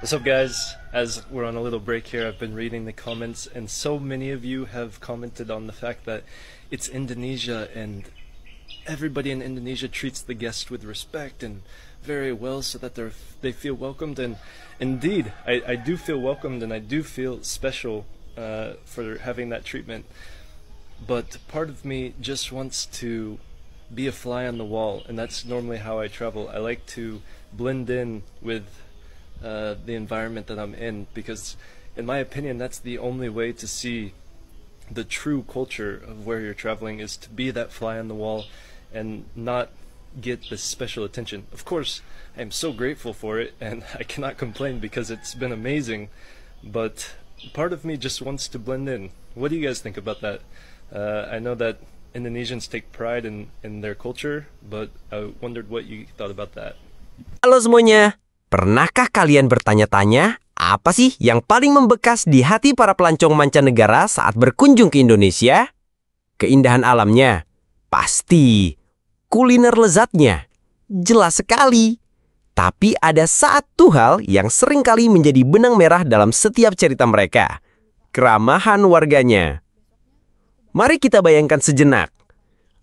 What's up, guys? As we're on a little break here, I've been reading the comments, and so many of you have commented on the fact that it's Indonesia and everybody in Indonesia treats the guest with respect and very well so that they feel welcomed. And indeed, I do feel welcomed and I do feel special for having that treatment. But part of me just wants to be a fly on the wall, and that's normally how I travel. I like to blend in with the environment that I'm in, because in my opinion that's the only way to see the true culture of where you're traveling, is to be that fly on the wall and not get this special attention. Of course, I'm so grateful for it and I cannot complain because it's been amazing, but part of me just wants to blend in. What do you guys think about that? I know that Indonesians take pride in their culture, but I wondered what you thought about that. Halo semuanya, pernahkah kalian bertanya-tanya apa sih yang paling membekas di hati para pelancong mancanegara saat berkunjung ke Indonesia? Keindahan alamnya? Pasti. Kuliner lezatnya? Jelas sekali. Tapi ada satu hal yang seringkali menjadi benang merah dalam setiap cerita mereka. Keramahan warganya. Mari kita bayangkan sejenak.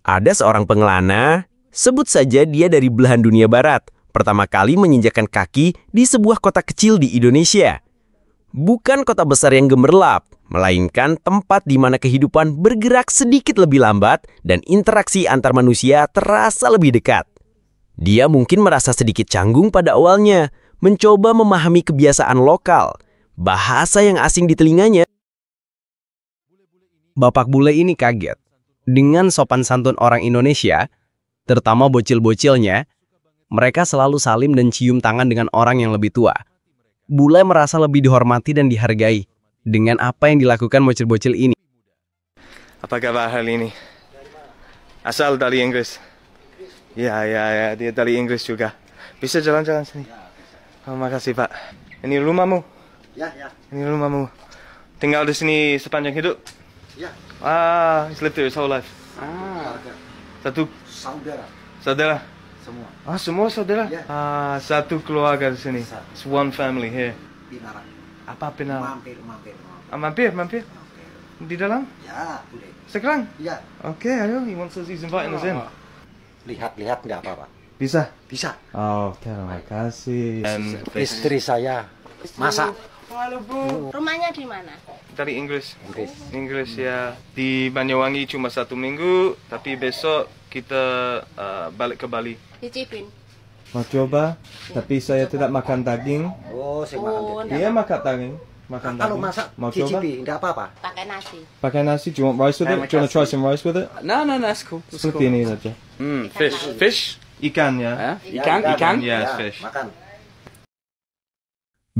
Ada seorang pengelana, sebut saja dia dari belahan dunia barat, pertama kali menginjakkan kaki di sebuah kota kecil di Indonesia. Bukan kota besar yang gemerlap, melainkan tempat di mana kehidupan bergerak sedikit lebih lambat dan interaksi antar manusia terasa lebih dekat. Dia mungkin merasa sedikit canggung pada awalnya, mencoba memahami kebiasaan lokal, bahasa yang asing di telinganya. Bapak bule ini kaget dengan sopan santun orang Indonesia, terutama bocil-bocilnya. Mereka selalu salim dan cium tangan dengan orang yang lebih tua. Bule merasa lebih dihormati dan dihargai dengan apa yang dilakukan bocil-bocil ini. Apa kabar hari ini? Asal dari Inggris. Ya, dia dari Inggris juga. Bisa jalan-jalan sini? Oh, makasih, Pak. Ini rumahmu? Ya. Ini rumahmu. Tinggal di sini sepanjang hidup? Ya. He's lived here his whole life. Satu saudara? Semua. Semua saudara? Ya. Satu keluarga di sini. Satu. It's one family here. Pinaran. Apa Pinaran? Mampir. Mampir. Di dalam? Ya, boleh. Sekarang? Ya. Oke, ayo. He's inviting us in. Lihat nggak apa-apa. Bisa? Bisa. Oh, terima kasih. Istri saya masak. Halo, Bu. Rumahnya di mana? Dari Inggris. Inggris ya. Di Banyuwangi cuma 1 minggu, tapi besok kita balik ke Bali. Dicipin. Mau coba? Tapi saya tidak makan daging. Oh, saya makan. Dia makan daging. Kalau masak, mau coba? cicipi, nggak apa-apa. Pakai nasi. Pakai nasi. Do you want rice with it? Do you want to try some rice with it? No, that's cool. Seperti ini saja. Fish. Ikan ya. Ikan. Ya, fish. Makan.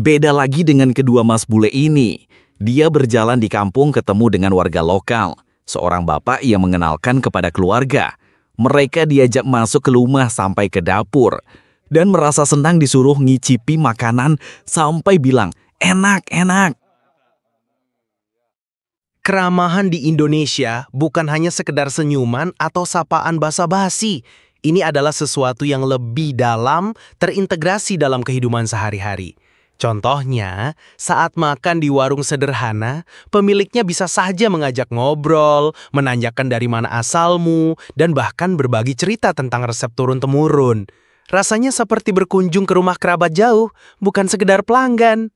Beda lagi dengan kedua mas bule ini. Dia berjalan di kampung ketemu dengan warga lokal. Seorang bapak yang mengenalkan kepada keluarga. Mereka diajak masuk ke rumah sampai ke dapur. Dan merasa senang disuruh ngicipi makanan sampai bilang, enak. Keramahan di Indonesia bukan hanya sekedar senyuman atau sapaan basa-basi. Ini adalah sesuatu yang lebih dalam, terintegrasi dalam kehidupan sehari-hari. Contohnya, saat makan di warung sederhana, pemiliknya bisa saja mengajak ngobrol, menanyakan dari mana asalmu, dan bahkan berbagi cerita tentang resep turun-temurun. Rasanya seperti berkunjung ke rumah kerabat jauh, bukan sekedar pelanggan.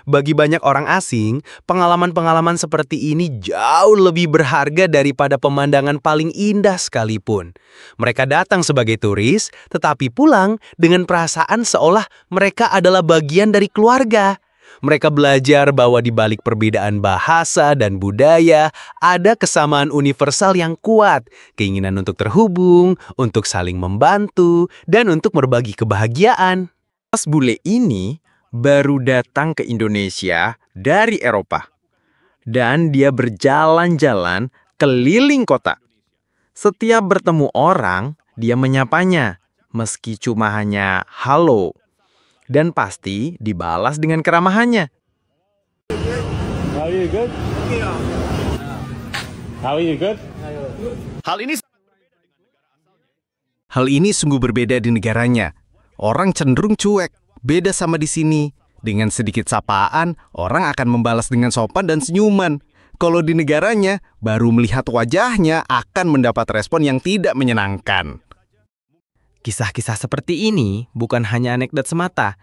Bagi banyak orang asing, pengalaman-pengalaman seperti ini jauh lebih berharga daripada pemandangan paling indah sekalipun. Mereka datang sebagai turis, tetapi pulang dengan perasaan seolah mereka adalah bagian dari keluarga. Mereka belajar bahwa di balik perbedaan bahasa dan budaya, ada kesamaan universal yang kuat, keinginan untuk terhubung, untuk saling membantu, dan untuk berbagi kebahagiaan. Mas bule ini baru datang ke Indonesia dari Eropa. Dan dia berjalan-jalan keliling kota. Setiap bertemu orang, dia menyapanya, meski cuma hanya halo. Dan pasti dibalas dengan keramahannya. How are you, good? How are you, good? Hal ini sungguh berbeda di negaranya. Orang cenderung cuek, beda sama di sini. Dengan sedikit sapaan, orang akan membalas dengan sopan dan senyuman. Kalau di negaranya, baru melihat wajahnya akan mendapat respon yang tidak menyenangkan. Kisah-kisah seperti ini bukan hanya anekdot semata.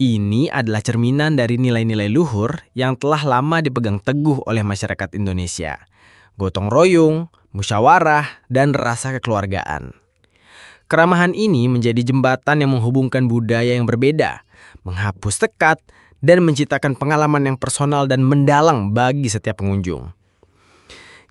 Ini adalah cerminan dari nilai-nilai luhur yang telah lama dipegang teguh oleh masyarakat Indonesia. Gotong royong, musyawarah, dan rasa kekeluargaan. Keramahan ini menjadi jembatan yang menghubungkan budaya yang berbeda, menghapus tekat, dan menciptakan pengalaman yang personal dan mendalam bagi setiap pengunjung.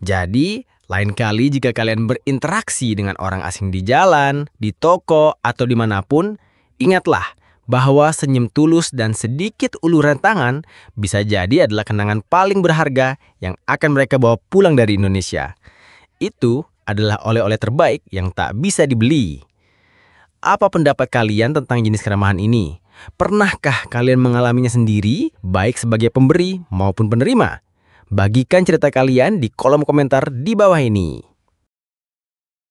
Jadi, lain kali jika kalian berinteraksi dengan orang asing di jalan, di toko, atau dimanapun, ingatlah bahwa senyum tulus dan sedikit uluran tangan bisa jadi adalah kenangan paling berharga yang akan mereka bawa pulang dari Indonesia. Itu adalah oleh-oleh terbaik yang tak bisa dibeli. Apa pendapat kalian tentang jenis keramahan ini? Pernahkah kalian mengalaminya sendiri, baik sebagai pemberi maupun penerima? Bagikan cerita kalian di kolom komentar di bawah ini.